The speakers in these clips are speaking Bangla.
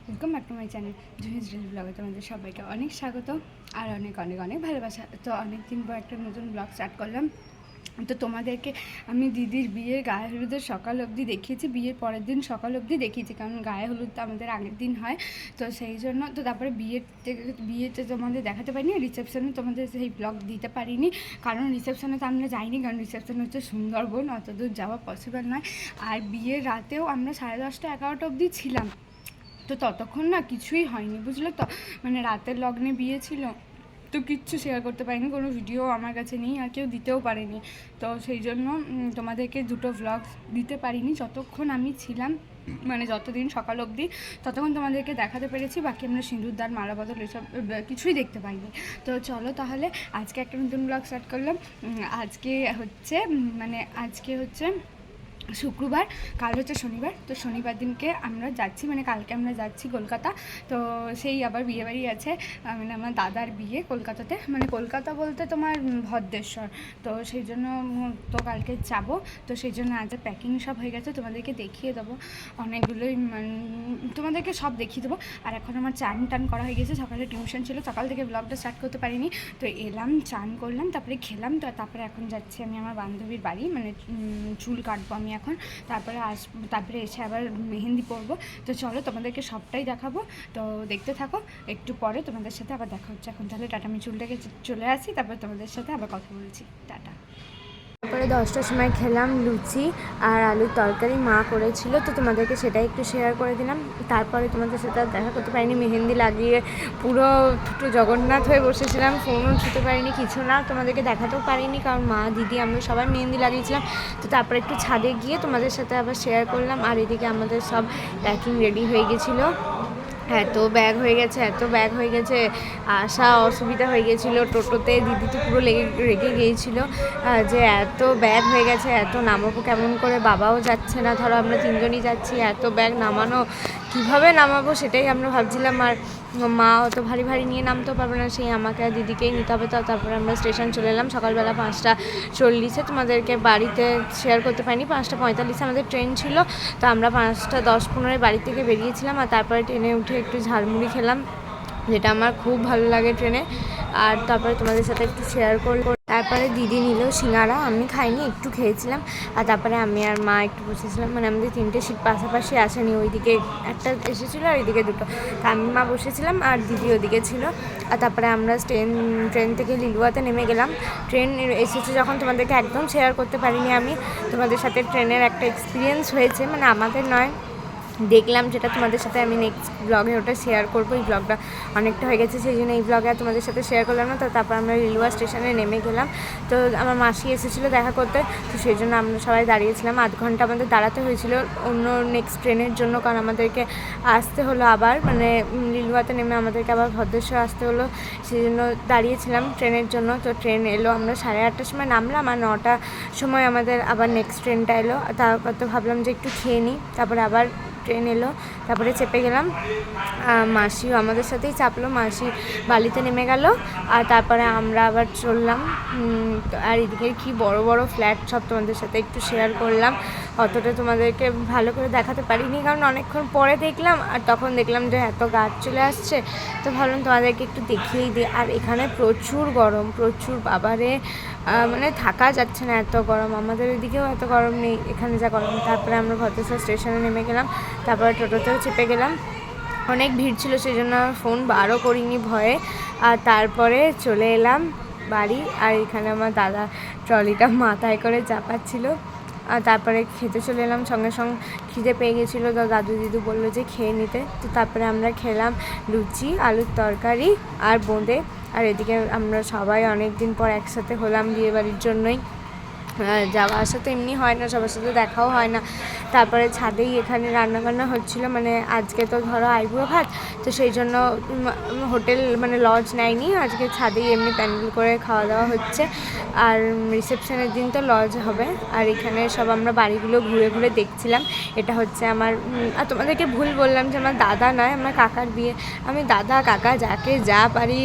Welcome back to my channel Juhi's drill ব্লগে তোমাদের সবাইকে অনেক স্বাগত আর অনেক অনেক অনেক ভালোবাসা। তো অনেক দিন পর একটা নতুন ব্লগ স্টার্ট করলাম। তো তোমাদেরকে আমি দিদির বিয়ের গায়ে হলুদের সকাল অবধি দেখিয়েছি, বিয়ের পরের দিন সকাল অবধি দেখিয়েছি, কারণ গায়ে হলুদটা আমাদের আগের দিন হয়। তো সেই জন্য তো তারপরে বিয়েতে তোমাদের দেখাতে পারিনি, রিসেপশনে তোমাদের সেই ব্লগ দিতে পারিনি, কারণ রিসেপশনে তো আমরা যাইনি, কারণ রিসেপশন হচ্ছে সুন্দরবন, অত দূর যাওয়া পসিবল নয়। আর বিয়ের রাতেও আমরা 10:30 11টা অবধি ছিলাম, তো ততক্ষণ না কিছুই হয়নি, বুঝলো তো। মানে রাতের লগ্নে বিয়ে ছিল, তো কিচ্ছু শেয়ার করতে পারিনি, কোনো ভিডিও আমার কাছে নেই আর কেউ দিতেও পারেনি। তো সেই জন্য তোমাদেরকে দুটো ভ্লগ দিতে পারিনি যতক্ষণ আমি ছিলাম, মানে যতদিন সকাল অবধি ততক্ষণ তোমাদেরকে দেখাতে পেরেছি, বাকি আমরা সিঁদুরদান মালা বদল এসব কিছুই দেখতে পাইনি। তো চলো তাহলে আজকে একটা নতুন ব্লগ স্টার্ট করলাম। আজকে হচ্ছে শুক্রবার, কাল হচ্ছে শনিবার। তো শনিবার দিনকে আমরা যাচ্ছি, মানে কালকে আমরা যাচ্ছি কলকাতা। তো সেই আবার বিয়েবাড়ি আছে, মানে আমার দাদার বিয়ে কলকাতাতে, মানে কলকাতা বলতে তোমার ভদ্রেশ্বর। তো সেই জন্য তো কালকে যাব। তো সেই জন্য আজ প্যাকিং সব হয়ে গেছে, তোমাদেরকে দেখিয়ে দেবো অনেকগুলোই, তোমাদেরকে সব দেখিয়ে দেবো। আর এখন আমার চান টান করা হয়ে গেছে, সকালে টিউশন ছিল, সকাল থেকে ব্লগটা স্টার্ট করতে পারিনি। তো এলাম, চান করলাম, তারপরে খেলাম। তো তারপরে এখন যাচ্ছি আমি আমার বান্ধবীর বাড়ি, মানে চুল কাটবো আমি এখন, তারপরে এসে আবার মেহেন্দি পরবো। তো চলো তোমাদেরকে সবটাই দেখাবো, তো দেখতে থাকো। একটু পরে তোমাদের সাথে আবার দেখা হচ্ছে। এখন তাহলে টাটা, আমি চুলটাকে চলে আসি, তারপর তোমাদের সাথে আবার কথা বলছি। টাটা। তারপরে 10টার সময় খেলাম লুচি আর আলুর তরকারি, মা করেছিল, তো তোমাদেরকে সেটাই একটু শেয়ার করে দিলাম। তারপরে তোমাদের সাথে আর দেখা করতে পারিনি, মেহেন্দি লাগিয়ে পুরো জগন্নাথ হয়ে বসেছিলাম, ফোনও ছুতে পারিনি, কিছু না, তোমাদেরকে দেখাতেও পারিনি, কারণ মা দিদি আমরা সবাই মেহেন্দি লাগিয়েছিলাম। তো তারপরে একটু ছাদে গিয়ে তোমাদের সাথে আবার শেয়ার করলাম। আর এদিকে আমাদের সব প্যাকিং রেডি হয়ে গেছিলো, এত ব্যাগ হয়ে গেছে, আসা অসুবিধা হয়ে গেছিলো টোটোতে। দিদি তো পুরো রেগে গিয়েছিলো যে এত ব্যাগ হয়ে গেছে, এত নামাবো কেমন করে, বাবাও যাচ্ছে না, ধরো আমরা তিনজনই যাচ্ছি, এত ব্যাগ নামানো কীভাবে নামাবো সেটাই আমরা ভাবছিলাম। আর মা অত ভারী ভারী নিয়ে নামতেও পারবে না, সেই আমাকে আর দিদিকেই নিতে হবে। তো তারপরে আমরা স্টেশন চলে এলাম সকালবেলা 5টা 40-এ, তোমাদেরকে বাড়িতে শেয়ার করতে পারিনি, 5টা 45-এ আমাদের ট্রেন ছিল। তো আমরা 5টা 10-15 বাড়ি থেকে বেরিয়েছিলাম, আর তারপরে ট্রেনে উঠে একটু ঝালমুড়ি খেলাম, যেটা আমার খুব ভালো লাগে ট্রেনে। আর তারপরে তোমাদের সাথে একটু শেয়ার করব। তারপরে দিদি নিল সিঙ্গারা, আমি খাইনি, একটু খেয়েছিলাম। আর তারপরে আমি আর মা একটু বসেছিলাম, মানে আমাদের 3টে সিট পাশাপাশি আসেনি, ওইদিকে একটা এসেছিলো আর ওইদিকে দুটো। তা আমি মা বসেছিলাম আর দিদি ওদিকে ছিল। আর তারপরে আমরা ট্রেন থেকে লিলুয়াতে নেমে গেলাম। ট্রেন এসেছে যখন তোমাদেরকে একদম শেয়ার করতে পারিনি আমি, তোমাদের সাথে ট্রেনের একটা এক্সপিরিয়েন্স হয়েছে, মানে আমাদের নয়, দেখলাম, যেটা তোমাদের সাথে আমি নেক্সট ব্লগে ওটা শেয়ার করবো। এই ব্লগটা অনেকটা হয়ে গেছে, সেই জন্য এই ব্লগে আর তোমাদের সাথে শেয়ার করলাম না। তো তারপর আমরা রেলওয়ে স্টেশনে নেমে গেলাম। তো আমার মাসি এসেছিলো দেখা করতে, তো সেই জন্য আমরা সবাই দাঁড়িয়েছিলাম। আধ ঘন্টা আমাদের দাঁড়াতে হয়েছিল অন্য নেক্সট ট্রেনের জন্য, কারণ আমাদেরকে আসতে হলো আবার, মানে লিলুয়াতে নেমে আমাদেরকে আবার ভদ্রেশ্বর আসতে হলো, সেই জন্য দাঁড়িয়েছিলাম ট্রেনের জন্য। তো ট্রেন এলো, আমরা 8:30-টার সময় নামলাম, আর 9টার সময় আমাদের আবার নেক্সট ট্রেনটা এলো। তারপর তো ভাবলাম যে একটু খেয়ে নিই, তারপরে আবার ট্রেন এলো, তারপরে চেপে গেলাম। মাসিও আমাদের সাথেই চাপলো, মাসি বালিতে নেমে গেল, আর তারপরে আমরা আবার চললাম। আর এদিকে কি বড় বড় ফ্ল্যাট, সব তোমাদের সাথে একটু শেয়ার করলাম। অতটা তোমাদেরকে ভালো করে দেখাতে পারিনি, কারণ অনেকক্ষণ পরে দেখলাম, আর তখন দেখলাম যে এত গাছ চলে আসছে, তো ভাবলাম তোমাদেরকে একটু দেখিয়েই দিই। আর এখানে প্রচুর গরম, প্রচুর, বাবারে, মানে থাকা যাচ্ছে না, এত গরম। আমাদের এদিকেও এত গরম নেই, এখানে যা গরম। তারপরে আমরা ভদ্রেশ্বর স্টেশনে নেমে গেলাম, তারপরে টোটোতেও চেপে গেলাম। অনেক ভিড় ছিল, সেই জন্য ফোন বারও করিনি ভয়ে। আর তারপরে চলে এলাম বাড়ি, আর এখানে আমার দাদা ট্রলিটা মাথায় করে চাপাচ্ছিল। আর তারপরে খেতে চলে এলাম, সঙ্গে সঙ্গে খিদে পেয়ে গেছিলো, তো দাদু দিদু বললো যে খেয়ে নিতে। তো তারপরে আমরা খেলাম লুচি, আলুর তরকারি আর বোঁদে। আর এদিকে আমরা সবাই অনেক দিন পর একসাথে হলাম বিয়েবাড়ির জন্যই, যাওয়া আসা তো এমনি হয় না, সবার সাথে দেখাও হয় না। তারপরে ছাদেই এখানে রান্নাবান্না হচ্ছিলো, মানে আজকে তো ধরো আইবুড়ো ভাত, তো সেই জন্য হোটেল, মানে লজ নেয়নি, আজকে ছাদেই এমনি প্যান্ডেল করে খাওয়া দাওয়া হচ্ছে। আর রিসেপশনের দিন তো লজ হবে। আর এখানে সব আমরা বাড়িগুলো ঘুরে ঘুরে দেখছিলাম। এটা হচ্ছে আমার, আর তোমাদেরকে ভুল বললাম যে আমার দাদা নয়, আমার কাকার বিয়ে। আমি দাদা কাকা যাকে যা পারি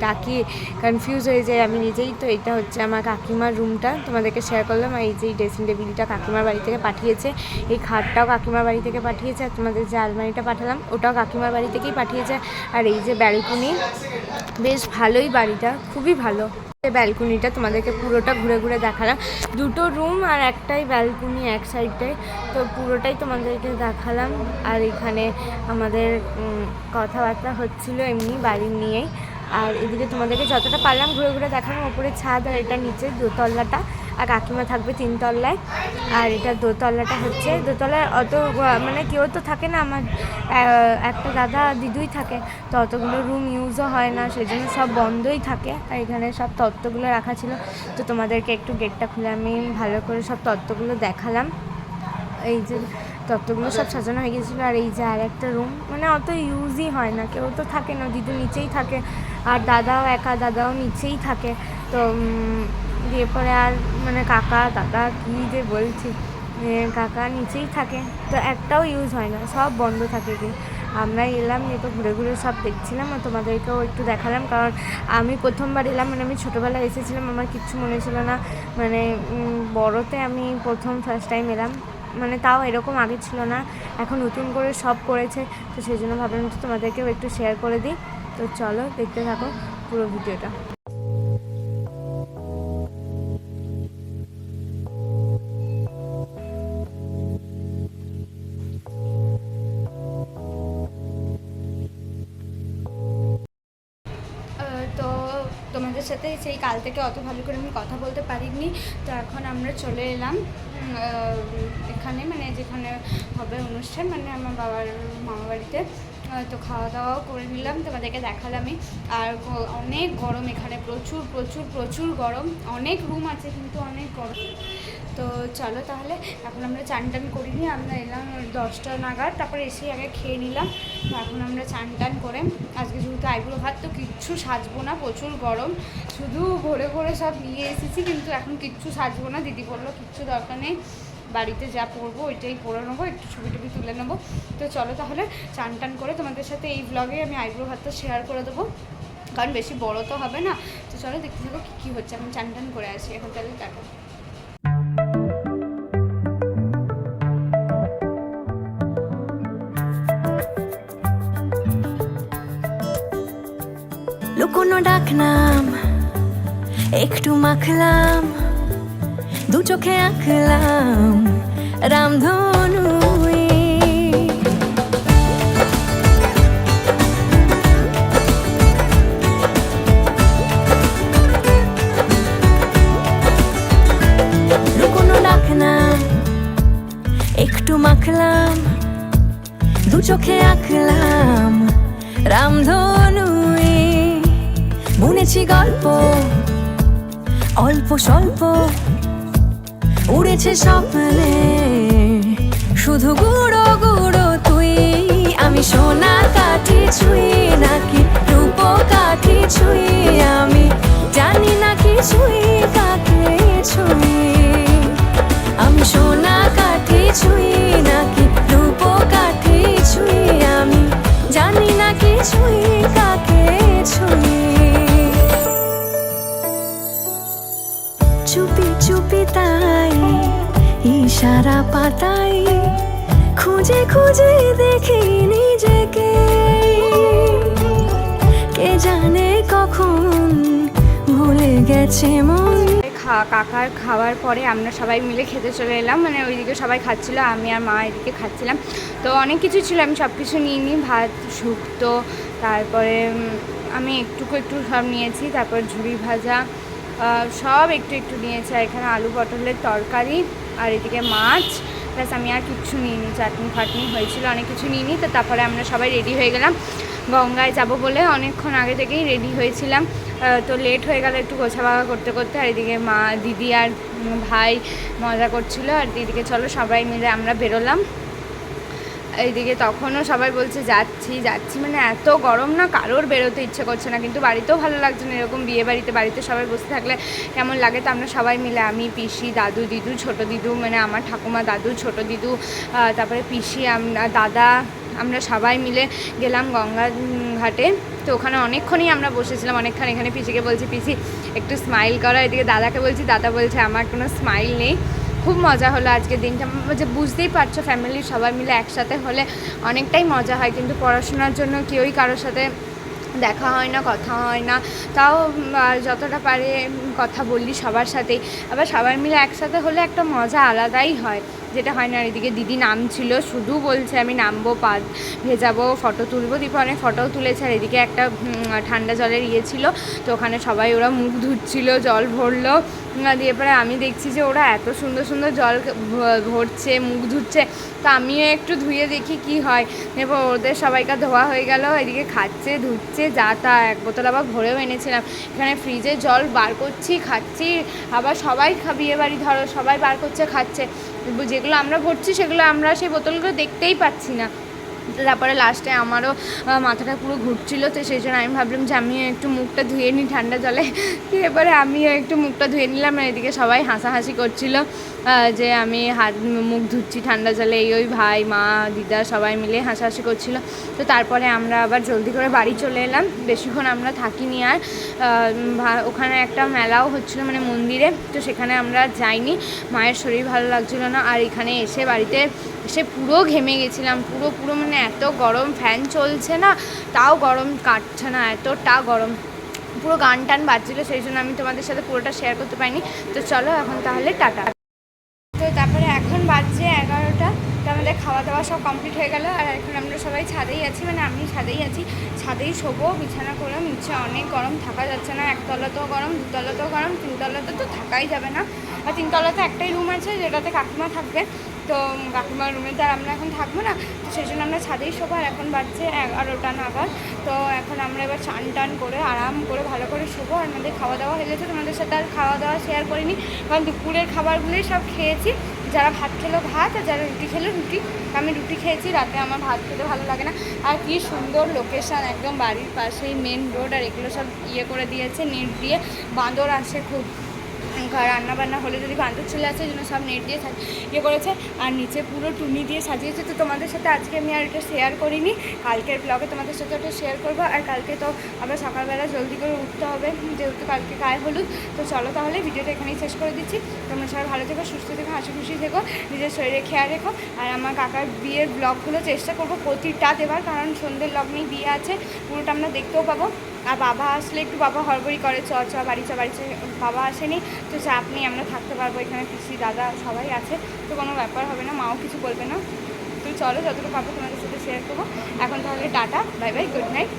ডাকি, কনফিউজ হয়ে যায় আমি নিজেই। তো এটা হচ্ছে আমার কাকিমার রুমটা, তোমাদেরকে শেয়ার শেয়ার করলাম। আর এই যে ড্রেসিং টেবিলটা কাকিমার বাড়ি থেকে পাঠিয়েছে, এই খাটটাও কাকিমার বাড়ি থেকে পাঠিয়েছে, আর তোমাদের যে আলমারিটা পাঠালাম ওটাও কাকিমার বাড়ি থেকেই পাঠিয়েছে। আর এই যে ব্যালকনি, বেশ ভালোই বাড়িটা, খুবই ভালো। ব্যালকনিটা তোমাদেরকে পুরোটা ঘুরে ঘুরে দেখালাম, 2টো রুম আর একটাই ব্যালকনি এক সাইডটায়, তো পুরোটাই তোমাদেরকে দেখালাম। আর এখানে আমাদের কথাবার্তা হচ্ছিলো এমনি বাড়ি নিয়েই। আর এদিকে তোমাদেরকে যতটা পারলাম ঘুরে ঘুরে দেখালাম। ওপরে ছাদ আর এটা নিচে দোতলাটা, আর কাকিমা থাকবে 3 তলায়। আর এটা দোতলাটা হচ্ছে, দোতলায় অত মানে কেউ তো থাকে না, আমার একটা দাদা দিদুই থাকে, তো অতগুলো রুম ইউজও হয় না, সেই জন্য সব বন্ধই থাকে। আর এখানে সব তত্ত্বগুলো রাখা ছিল, তো তোমাদেরকে একটু গেটটা খুলে আমি ভালো করে সব তত্ত্বগুলো দেখালাম। এই যে তত্ত্বগুলো সব সাজানো হয়ে গেছিলো। আর এই যে আর একটা রুম, মানে অত ইউজই হয় না, কেউ তো থাকে না, দিদু নিচেই থাকে, আর দাদাও নিচেই থাকে। তো দিয়ে পরে আর মানে কাকা দাদা কী যে বলছি, কাকা নিচেই থাকে, তো একটাও ইউজ হয় না, সব বন্ধ থাকে। কি আমরা এলাম, নিয়ে তো ঘুরে ঘুরে সব দেখছিলাম, আর তোমাদেরকেও একটু দেখালাম, কারণ আমি প্রথমবার এলাম, মানে আমি ছোটোবেলায় এসেছিলাম, আমার কিচ্ছু মনে ছিল না, মানে বড়তে আমি ফার্স্ট টাইম এলাম, মানে তাও এরকম আগে ছিল না, এখন নতুন করে সব করেছে, তো সেই জন্য ভাবলাম তো তোমাদেরকেও একটু শেয়ার করে দিই। তো চলো দেখতে থাকো পুরো ভিডিওটা। তো তোমাদের সাথে সেই কাল থেকে অত ভালো করে আমি কথা বলতে পারিনি, তো এখন আমরা চলে এলাম এখানে, মানে যেখানে হবে অনুষ্ঠান, মানে আমার বাবার মামা বাড়িতে। তো খাওয়া দাওয়াও করে নিলাম, তোমাদেরকে দেখালামই। আর অনেক গরম এখানে, প্রচুর প্রচুর প্রচুর গরম, অনেক রুম আছে কিন্তু অনেক গরম। তো চলো তাহলে, এখন আমরা চান টান করিনি, আমরা এলাম 10টা নাগাদ, তারপরে এসেই আগে খেয়ে নিলাম। তো এখন আমরা চান টান করে, আজকে যেহেতু আইবুড়ো ভাত, তো কিচ্ছু সাজবো না, প্রচুর গরম, শুধু ভরে ভরে সব নিয়ে এসেছি, কিন্তু এখন কিচ্ছু সাজবো না। দিদি বললো কিচ্ছু দরকার নেই, বাড়িতে যা পরবো ওইটাই পরে নেবো, একটু ছবি টবি তুলে নেবো। তো চলো তাহলে চান টান করে তোমাদের সাথে এই ব্লগে আমি আইবুড়ো ভাতটা শেয়ার করে দেবো, কারণ বেশি বড় তো হবে না। তো চলো দেখতে থাকো কী হচ্ছে, আমি চান টান করে আসি এখন, তাহলে টাটা। লুকোনো ডাকনাম একটু মাখলাম, 2 চোখে আঁকলাম রামধনু। লুকোনো ডাকনাম একটু মাখলাম, 2 চোখে আঁকলাম রামধনু। বুনেছি গল্প অল্প স্বল্প, উড়েছে স্বপ্নে শুধু গুঁড়ো গুঁড়ো তুই। আমি সোনা কাঠি ছুঁই নাকি রূপ কাঠি ছুঁই, আমি জানি না কি ছুঁই কাকে ছুঁই। আমি সোনা কাঠি ছুঁই নাকি রূপ কাঠি ছুঁই, আমি জানি না কি ছুঁই কাকে ছুঁই। চুপি চুপি তাই ইশারা পাতাই, খুঁজে খুঁজে দেখি নিজেকে, কে জানে কখন ভুলে গেছে মন। কাকার খাওয়ার পরে আমরা সবাই মিলে খেতে চলে এলাম, মানে ওইদিকে সবাই খাচ্ছিলো, আমি আর মা এদিকে খাচ্ছিলাম। তো অনেক কিছু ছিল, আমি সব কিছু নিয়ে নিই, ভাত শুক্তো, তারপরে আমি একটু সব নিয়েছি, তারপর ঝুড়ি ভাজা সব একটু একটু নিয়েছি। আর এখানে আলু পটলের তরকারি, আর এদিকে মাছ, প্লাস আমি আর কিচ্ছু নিইনি, চাটনি ফাটনি হয়েছিল, অনেক কিছু নিইনি। তো তারপরে আমরা সবাই রেডি হয়ে গেলাম, গঙ্গায় যাব বলে অনেকক্ষণ আগে থেকেই রেডি হয়েছিলাম। তো লেট হয়ে গেল একটু গোছাবাগা করতে করতে। আর এদিকে মা দিদি আর ভাই মজা করছিল, আর দিদিকে চলো সবাই মিলে আমরা বেরোলাম। এইদিকে তখনও সবাই বলছে যাচ্ছি যাচ্ছি, মানে এত গরম না, কারোর বেরোতে ইচ্ছে করছে না, কিন্তু বাড়িতেও ভালো লাগছে না, এরকম বিয়ে বাড়িতে সবাই বসে থাকলে কেমন লাগে। তো আমরা সবাই মিলে, আমি পিসি দাদু দিদু ছোটো দিদু, মানে আমার ঠাকুমা দাদু ছোটো দিদু, তারপরে পিসি দাদা, আমরা সবাই মিলে গেলাম গঙ্গা ঘাটে। তো ওখানে অনেকক্ষণই আমরা বসেছিলাম, অনেকক্ষণ। এখানে পিসিকে বলছি পিসি একটু স্মাইল করো। এদিকে দাদাকে বলছি, দাদা বলছে আমার কোনো স্মাইল নেই। খুব মজা হলো আজকের দিনটা, যে বুঝতেই পারছো ফ্যামিলির সবাই মিলে একসাথে হলে অনেকটাই মজা হয়, কিন্তু পড়াশোনার জন্য কেউই কারোর সাথে দেখা হয় না, কথা হয় না। তাও যতটা পারে কথা বললি সবার সাথেই, আবার সবাই মিলে একসাথে হলে একটা মজা আলাদাই হয়, যেটা হয় না। আর এদিকে দিদি নামছিল, শুধু বলছে আমি নামবো, পা ভেজাবো, ফটো তুলবো। দীপা অনেক ফটোও তুলেছে। আর এদিকে একটা ঠান্ডা জলের ছিল, তো ওখানে সবাই ওরা মুখ ধুচ্ছিল, জল ভরলো। দিয়ে পরে আমি দেখছি যে ওরা এত সুন্দর সুন্দর জল ভরছে, মুখ ধুচ্ছে, তো আমিও একটু ধুয়ে দেখি কি হয়। এরপর ওদের সবাইকার ধোয়া হয়ে গেল, এদিকে খাচ্ছে, ধুচ্ছে, যা তা। এক বোতল আবার ভরেও এনেছিলাম। এখানে ফ্রিজে জল বার করছি, খাচ্ছি। আবার সবাই বিয়ে বাড়ি ধরো সবাই বার করছে, খাচ্ছে। যেগুলো আমরা ভরছি সেগুলো আমরা সেই বোতলগুলো দেখতেই পাচ্ছি না। তারপরে লাস্টে আমারও মাথাটা পুরো ঘুরছিল, তো সেই জন্য আমি ভাবলাম যে আমিও একটু মুখটা ধুয়ে নিই ঠান্ডা জলে। এবারে আমিও একটু মুখটা ধুয়ে নিলাম। আর এদিকে সবাই হাসাহাসি করছিল যে আমি মুখ ধুচ্ছি ঠান্ডা জলে। ওই ভাই, মা, দিদা সবাই মিলে হাসাহাসি করছিল। তো তারপরে আমরা আবার জলদি করে বাড়ি চলে এলাম। বেশিক্ষণ আমরা থাকিনি আর। ওখানে একটা মেলাও হচ্ছিলো, মানে মন্দিরে, তো সেখানে আমরা যাইনি। মায়ের শরীর ভালো লাগছিল না। আর এখানে এসে বাড়িতে এসে পুরো ঘেমে গেছিলাম, পুরো মানে এত গরম, ফ্যান চলছে না তাও গরম কাটছে না, এতটা গরম, পুরো গান টান বাজছিলো। সেই জন্য আমি তোমাদের সাথে পুরোটা শেয়ার করতে পারিনি। তো চলো এখন তাহলে টাটা। তো তারপরে এখন বাজছে 11টা, তো আমাদের খাওয়া দাওয়া সব কমপ্লিট হয়ে গেল। আর এখন আমরা সবাই ছাদেই আছি, মানে আমি ছাদেই আছি, ছাদেই শোবো, বিছানা করলাম। নিচে অনেক গরম, থাকা যাচ্ছে না। একতলাতেও গরম, দুতলাতেও গরম, তিনতলাতে তো থাকাই যাবে না। আর তিনতলাতে একটাই রুম আছে যেটাতে কাকিমা থাকবে, তো কাকিমার রুমেতে আর আমরা এখন থাকবো না, তো সেই জন্য আমরা ছাদেই শোবো। আর এখন বাজছে 11টা নাগাদ। তো এখন আমরা এবার চান টান করে আরাম করে ভালো করে শোবো। আর আমাদের খাওয়া দাওয়া হয়ে গেছে, তোমাদের সাথে আর খাওয়া দাওয়া শেয়ার করিনি, কারণ দুপুরের খাবারগুলোই সব খেয়েছি। যারা ভাত খেলো ভাত, আর যারা রুটি খেলো রুটি। আমি রুটি খেয়েছি, রাতে আমার ভাত খেতে ভালো লাগে না। আর কি সুন্দর লোকেশান, একদম বাড়ির পাশেই মেন রোড। আর এগুলো সব করে দিয়েছে নেট দিয়ে, বাঁদর আসে খুব, রান্না বান্না হলে যদি বাঁদর চলে আসে, এই জন্য সব নেট দিয়ে করেছে। আর নিচে পুরো টুনি দিয়ে সাজিয়েছে। তো তোমাদের সাথে আজকে আমি আর এটা শেয়ার করিনি, কালকের ব্লগে তোমাদের সাথে ওটা শেয়ার করবো। আর কালকে তো আবার সকালবেলা জলদি করে উঠতে হবে, যেহেতু কালকে গায়ে হলুদ। তো চলো তাহলে ভিডিওটা এখানেই শেষ করে দিচ্ছি। তোমরা সবাই ভালো থেকো, সুস্থ থেকো, হাসি খুশি থেকো, নিজের শরীরে খেয়াল রেখো। আর আমার কাকার বিয়ের ব্লগগুলো চেষ্টা করবো প্রতিটা দেবার, কারণ সন্ধ্যের লগ্নেই বিয়ে আছে, পুরোটা আমরা দেখতেও পাবো। আর বাবা আসলে একটু বাবা হড়বড়ি করে, চ বাড়ি বাবা আসেনি, তো চাপ নেই, আমরা থাকতে পারবো। এখানে পিসি, দাদা সবাই আছে, তো কোনো ব্যাপার হবে না, মাও কিছু বলবে না। তো চলো যতটুকু পাবো তোমাদের সাথে শেয়ার করবো। এখন তাহলে tata, bye bye, good night.